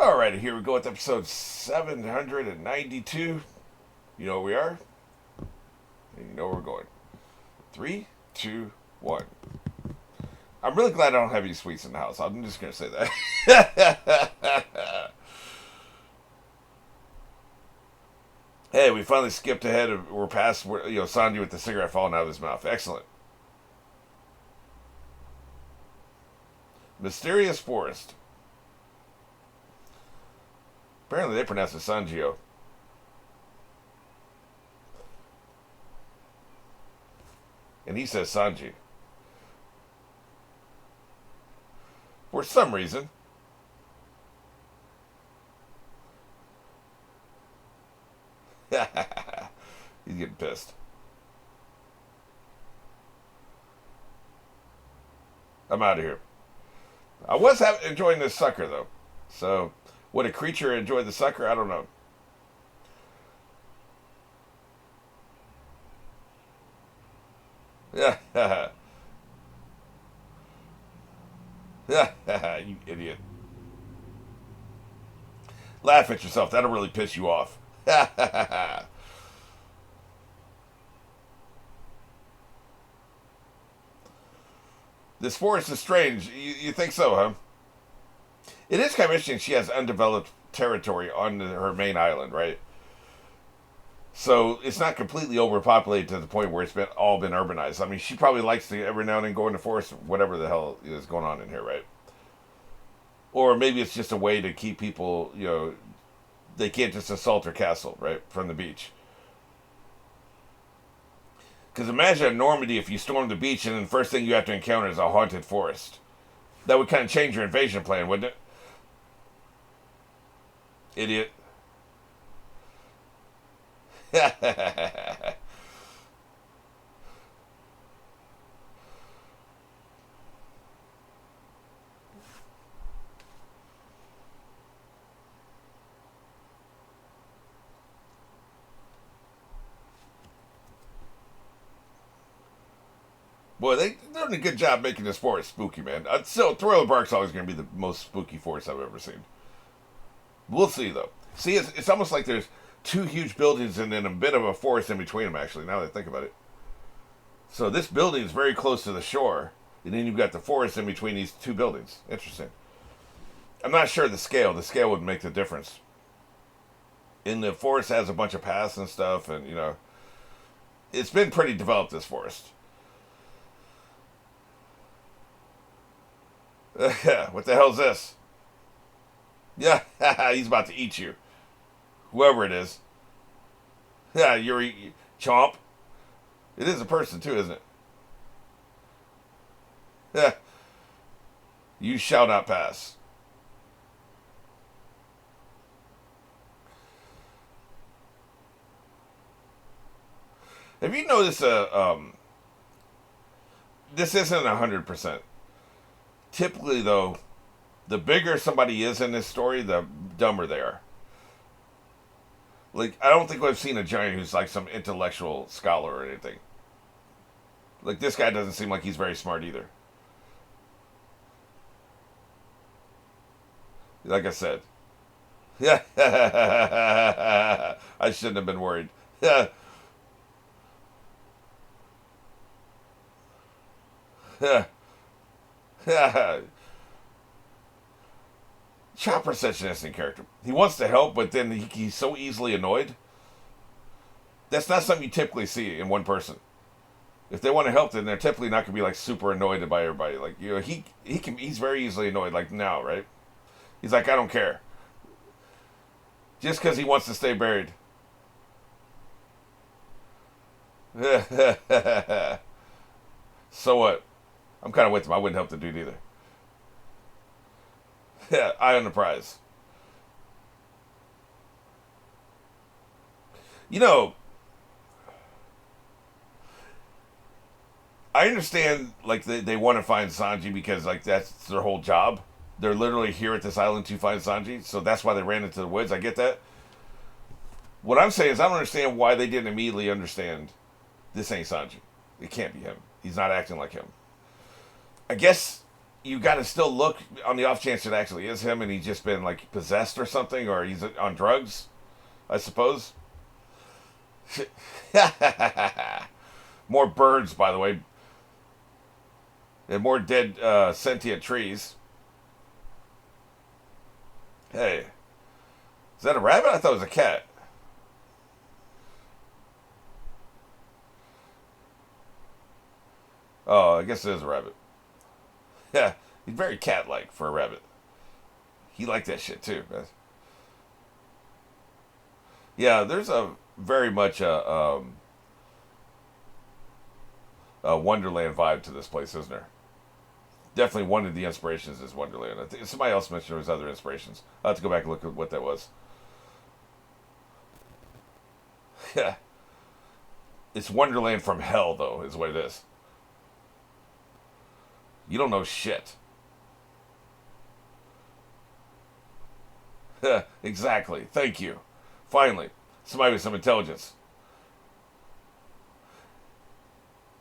Alrighty, here we go with episode 792. You know where we are? And you know where we're going. 3, 2, 1. I'm really glad I don't have any sweets in the house. I'm just going to say that. Hey, we finally skipped ahead. We're past, Sanji with the cigarette falling out of his mouth. Excellent. Mysterious Forest. Apparently they pronounce it Sanjio. And he says Sanji. For some reason. He's getting pissed. I'm out of here. I was enjoying this sucker, though. So, would a creature enjoy the sucker? I don't know. Yeah. You idiot. Laugh at yourself. That'll really piss you off. This forest is strange. You think so, huh? It is kind of interesting she has undeveloped territory on her main island, right? So it's not completely overpopulated to the point where it's all been urbanized. I mean, she probably likes to every now and then go in the forest, whatever the hell is going on in here, right? Or maybe it's just a way to keep people, they can't just assault her castle, right, from the beach. Because imagine in Normandy if you storm the beach and then the first thing you have to encounter is a haunted forest. That would kind of change your invasion plan, wouldn't it? Idiot. Boy, they're doing a good job making this forest spooky, man. Still, Thriller Bark's always going to be the most spooky forest I've ever seen. We'll see, though. See, it's almost like there's two huge buildings and then a bit of a forest in between them, actually, now that I think about it. So this building is very close to the shore, and then you've got the forest in between these two buildings. Interesting. I'm not sure the scale. The scale would make the difference. And the forest has a bunch of paths and stuff, and, it's been pretty developed, this forest. What the hell's this? Yeah, he's about to eat you. Whoever it is. Yeah, you're chomp. It is a person too, isn't it? Yeah. You shall not pass. Have you noticed this isn't 100%. Typically, though, the bigger somebody is in this story, the dumber they are. Like, I don't think I've seen a giant who's like some intellectual scholar or anything. Like, this guy doesn't seem like he's very smart either. Like I said. Yeah. I shouldn't have been worried. Yeah. Yeah. Chopper's such an interesting character. He wants to help, but then he's so easily annoyed. That's not something you typically see in one person. If they want to help, then they're typically not going to be like super annoyed by everybody. Like, he's very easily annoyed. Like now, right? He's like, I don't care. Just because he wants to stay buried. So what? I'm kind of with him. I wouldn't help the dude either. Yeah, eye on the prize. You know, I understand, like, they want to find Sanji because, like, that's their whole job. They're literally here at this island to find Sanji, so that's why they ran into the woods. I get that. What I'm saying is I don't understand why they didn't immediately understand this ain't Sanji. It can't be him. He's not acting like him. I guess you got to still look on the off chance it actually is him and he's just been like possessed or something, or he's on drugs, I suppose. More birds, by the way, and more dead sentient trees. Hey, is that a rabbit? I thought it was a cat. Oh, I guess it is a rabbit. Yeah, he's very cat-like for a rabbit. He liked that shit too. Yeah, there's a very much a Wonderland vibe to this place, isn't there? Definitely one of the inspirations is Wonderland. I think somebody else mentioned there was other inspirations. I'll have to go back and look at what that was. Yeah, it's Wonderland from hell, though, is what it is. You don't know shit. Exactly. Thank you. Finally, somebody with some intelligence.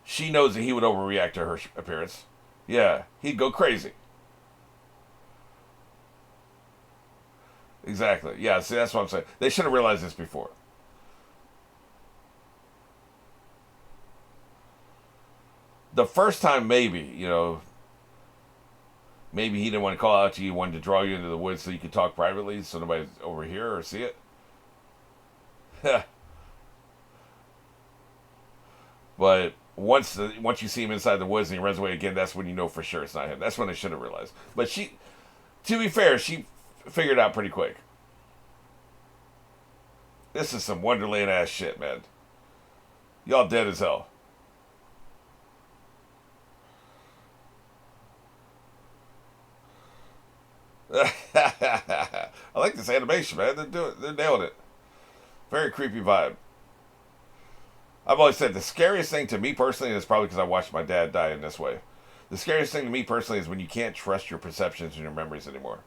She knows that he would overreact to her appearance. Yeah, he'd go crazy. Exactly. Yeah, see, that's what I'm saying. They should have realized this before. The first time, maybe, maybe he didn't want to call out to you, wanted to draw you into the woods so you could talk privately so nobody's over here or see it. But once you see him inside the woods and he runs away again, that's when you know for sure it's not him. That's when they should have realized. But to be fair, she figured it out pretty quick. This is some Wonderland ass shit, man. Y'all dead as hell. I like this animation, man. They're nailing it. Very creepy vibe. I've always said the scariest thing to me personally, and it's probably because I watched my dad die in this way. The scariest thing to me personally is when you can't trust your perceptions and your memories anymore.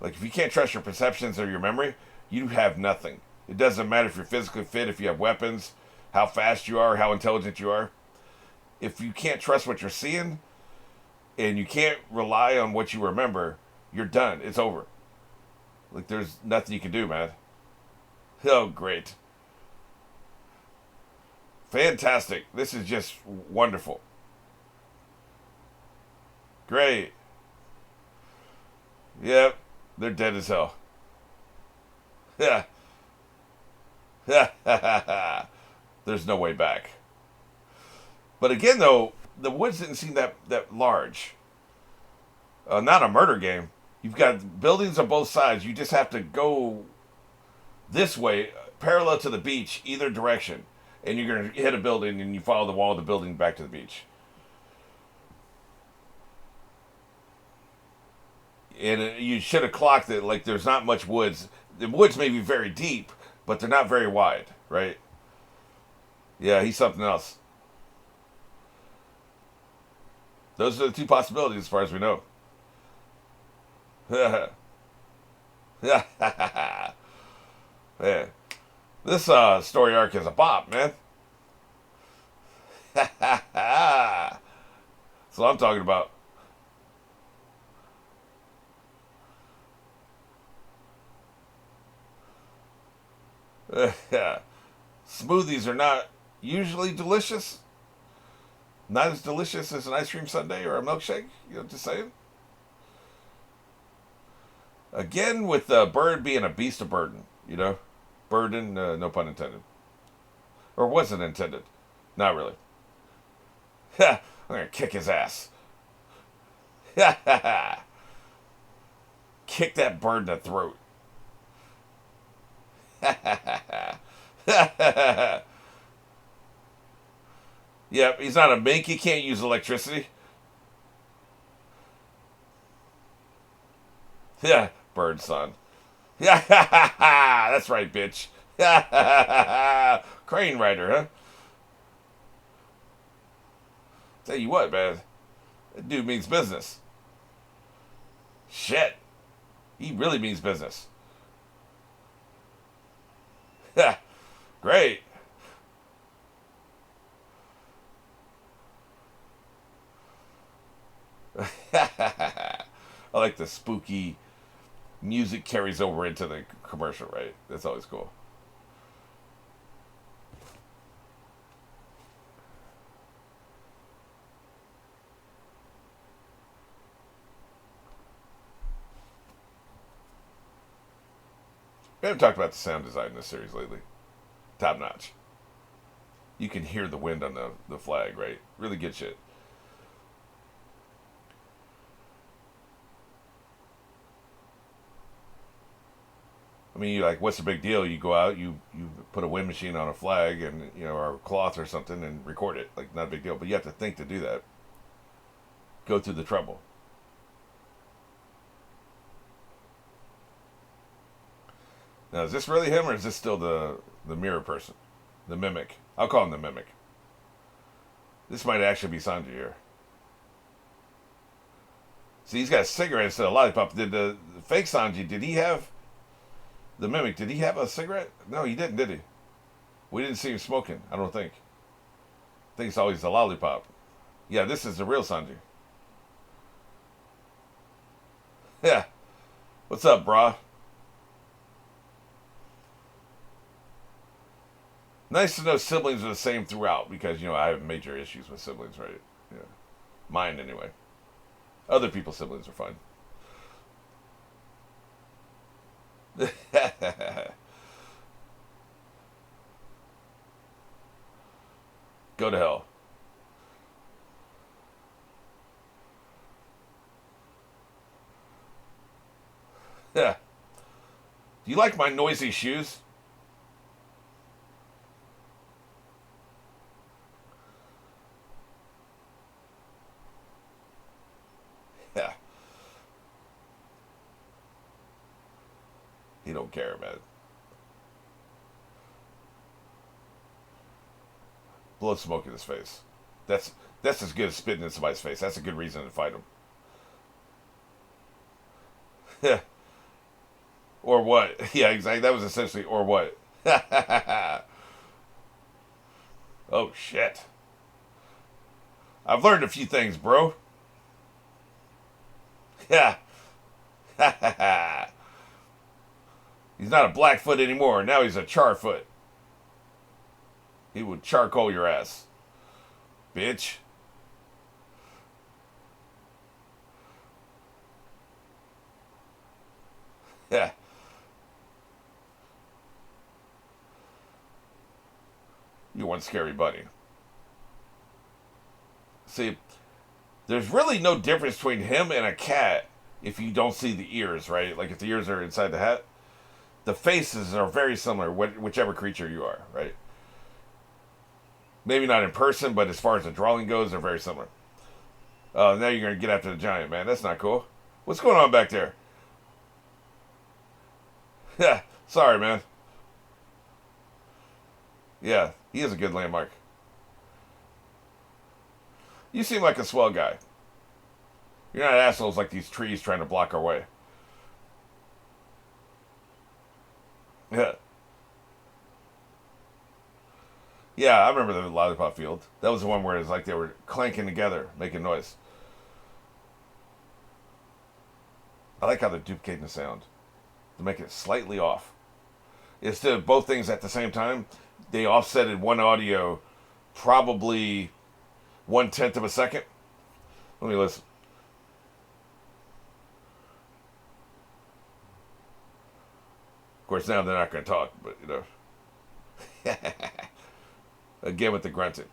Like, if you can't trust your perceptions or your memory, you have nothing. It doesn't matter if you're physically fit, if you have weapons, how fast you are, how intelligent you are. If you can't trust what you're seeing, and you can't rely on what you remember, you're done. It's over. Like, there's nothing you can do, man. Oh, great. Fantastic. This is just wonderful. Great. Yep. They're dead as hell. Yeah. There's no way back. But again, though, the woods didn't seem that large. Not a murder game. You've got buildings on both sides. You just have to go this way, parallel to the beach, either direction. And you're going to hit a building and you follow the wall of the building back to the beach. And you should have clocked it like there's not much woods. The woods may be very deep, but they're not very wide, right? Yeah, he's something else. Those are the two possibilities as far as we know. Man, this story arc is a bop, man. That's what I'm talking about. Smoothies are not usually delicious. Not as delicious as an ice cream sundae or a milkshake. Just saying. Again, with the bird being a beast of burden. Burden, no pun intended. Or was it intended? Not really. I'm going to kick his ass. Kick that bird in the throat. Yep, he's not a mink. He can't use electricity. Yeah, bird son. Yeah, that's right, bitch. Crane rider, huh? Tell you what, man. That dude means business. Shit. He really means business. Great. I like the spooky music carries over into the commercial, right? That's always cool. We haven't talked about the sound design in this series lately. Top notch. You can hear the wind on the flag, right? Really good shit. I mean, you're like, what's the big deal? You go out, you put a wind machine on a flag and or a cloth or something and record it. Like, not a big deal, but you have to think to do that. Go through the trouble. Now, is this really him or is this still the mirror person, the mimic? I'll call him the mimic. This might actually be Sanji here. See, he's got a cigarette instead of a lollipop. Did the fake Sanji? Did he have the mimic? Did he have a cigarette? No, he didn't. Did he? We didn't see him smoking. I don't think. I think it's always the lollipop. Yeah, this is the real Sanji. Yeah. What's up, brah? Nice to know siblings are the same throughout because, I have major issues with siblings, right? Yeah. Mine, anyway. Other people's siblings are fine. Go to hell. Yeah. Do you like my noisy shoes? Yeah. He don't care, man. Blow smoke in his face. That's as good as spitting in somebody's face. That's a good reason to fight him. Yeah. Or what? Yeah, exactly. That was essentially or what. Oh shit. I've learned a few things, bro. Yeah. He's not a Blackfoot anymore. Now he's a Charfoot. He would charcoal your ass. Bitch. Yeah. You one scary bunny. See, there's really no difference between him and a cat if you don't see the ears, right? Like if the ears are inside the hat. The faces are very similar, whichever creature you are, right? Maybe not in person, but as far as the drawing goes, they're very similar. Oh, now you're going to get after the giant, man. That's not cool. What's going on back there? Yeah, sorry, man. Yeah, he is a good landmark. You seem like a swell guy. You're not assholes like these trees trying to block our way. Yeah. Yeah, I remember the lollipop field. That was the one where it was like they were clanking together, making noise. I like how they're duplicating the sound to make it slightly off. Instead of both things at the same time, they offsetted one audio probably 1/10 of a second. Let me listen. Of course, now they're not going to talk, but again with the grunting.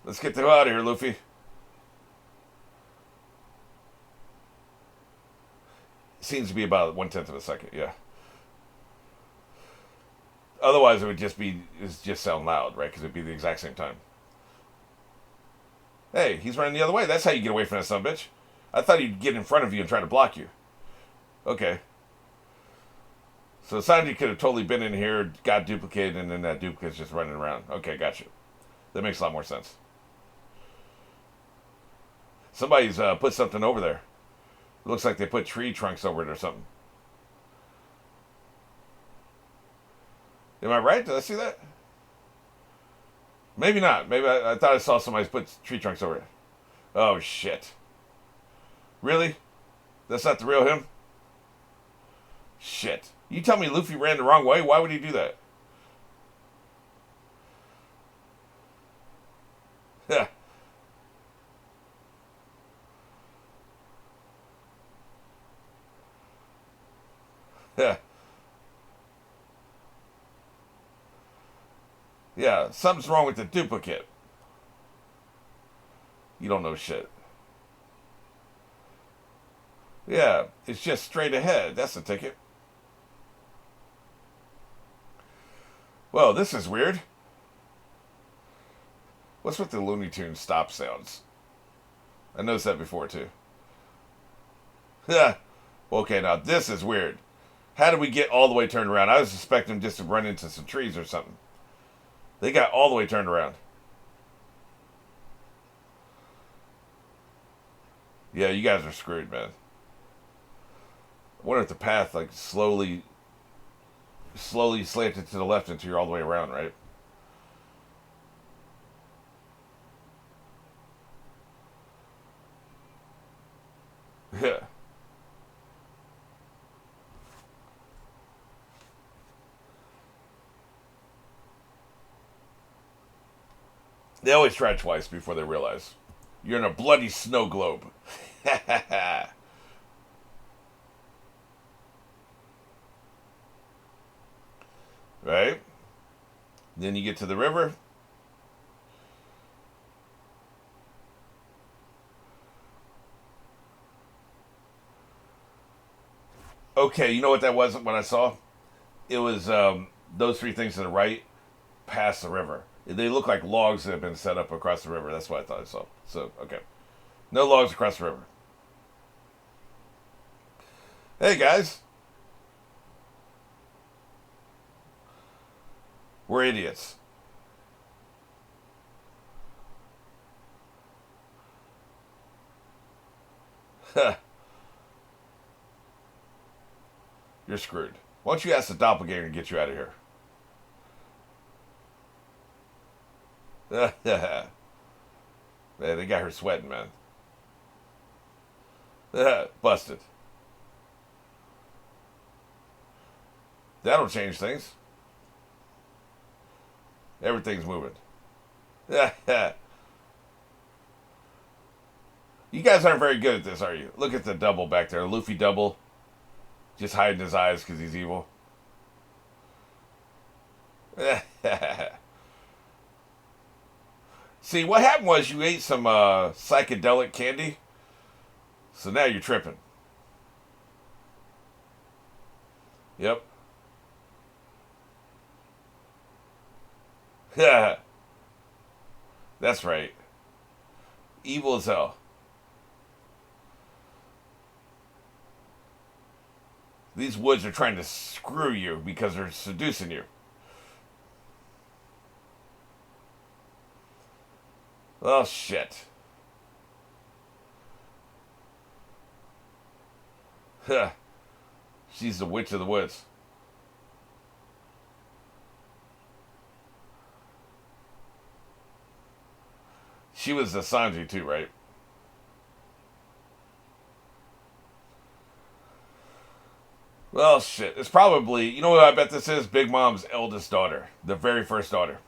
Let's get the hell out of here, Luffy. Seems to be about 1/10 of a second, yeah. Otherwise, it would just sound loud, right? Because it'd be the exact same time. Hey, he's running the other way. That's how you get away from that son of a bitch. I thought he'd get in front of you and try to block you. Okay. So Sanji could have totally been in here, got duplicated, and then that duplicate's just running around. Okay, gotcha. That makes a lot more sense. Somebody's put something over there. It looks like they put tree trunks over it or something. Am I right? Did I see that? Maybe not. Maybe I thought I saw somebody put tree trunks over it. Oh, shit. Really? That's not the real him? Shit. You tell me Luffy ran the wrong way? Why would he do that? Yeah. Yeah. Yeah. Something's wrong with the duplicate. You don't know shit. Yeah. It's just straight ahead. That's the ticket. Well, this is weird. What's with the Looney Tunes stop sounds? I noticed that before, too. Yeah. Okay, now this is weird. How did we get all the way turned around? I was expecting just to run into some trees or something. They got all the way turned around. Yeah, you guys are screwed, man. I wonder if the path, like, slowly slanted to the left until you're all the way around, right? Yeah. They always try twice before they realize. You're in a bloody snow globe. Right? Then you get to the river. Okay, you know what that was when I saw? It was those three things to the right past the river. They look like logs that have been set up across the river. That's what I thought I saw. So, okay. No logs across the river. Hey, guys. We're idiots. You're screwed. Why don't you ask the doppelganger to get you out of here? Man, they got her sweating, man. Busted. That'll change things. Everything's moving. You guys aren't very good at this, are you? Look at the double back there. Luffy double. Just hiding his eyes because he's evil. See, what happened was you ate some psychedelic candy. So now you're tripping. Yep. That's right. Evil as hell. These woods are trying to screw you because they're seducing you. Oh, shit. She's the witch of the woods. She was the Sanji too, right? Well, shit. It's probably, you know what I bet this is? Big Mom's eldest daughter. The very first daughter.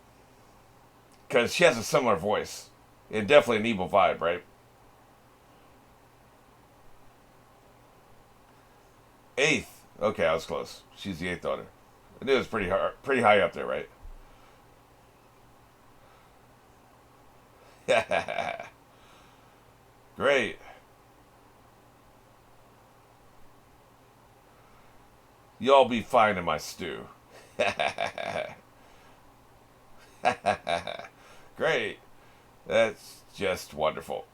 Because she has a similar voice. And definitely an evil vibe, right? Eighth. Okay, I was close. She's the eighth daughter. I knew it was pretty high up there, right? Great. Y'all be fine in my stew. Great. That's just wonderful.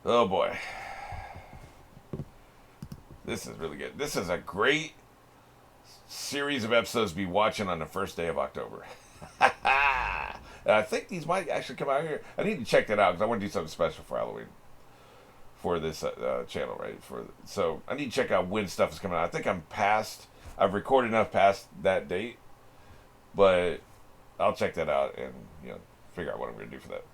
Oh boy. This is really good. This is a great series of episodes to be watching on the first day of October. And I think these might actually come out here. I need to check that out because I want to do something special for Halloween for this channel, right? So I need to check out when stuff is coming out. I think I've recorded enough past that date, but I'll check that out and figure out what I'm going to do for that.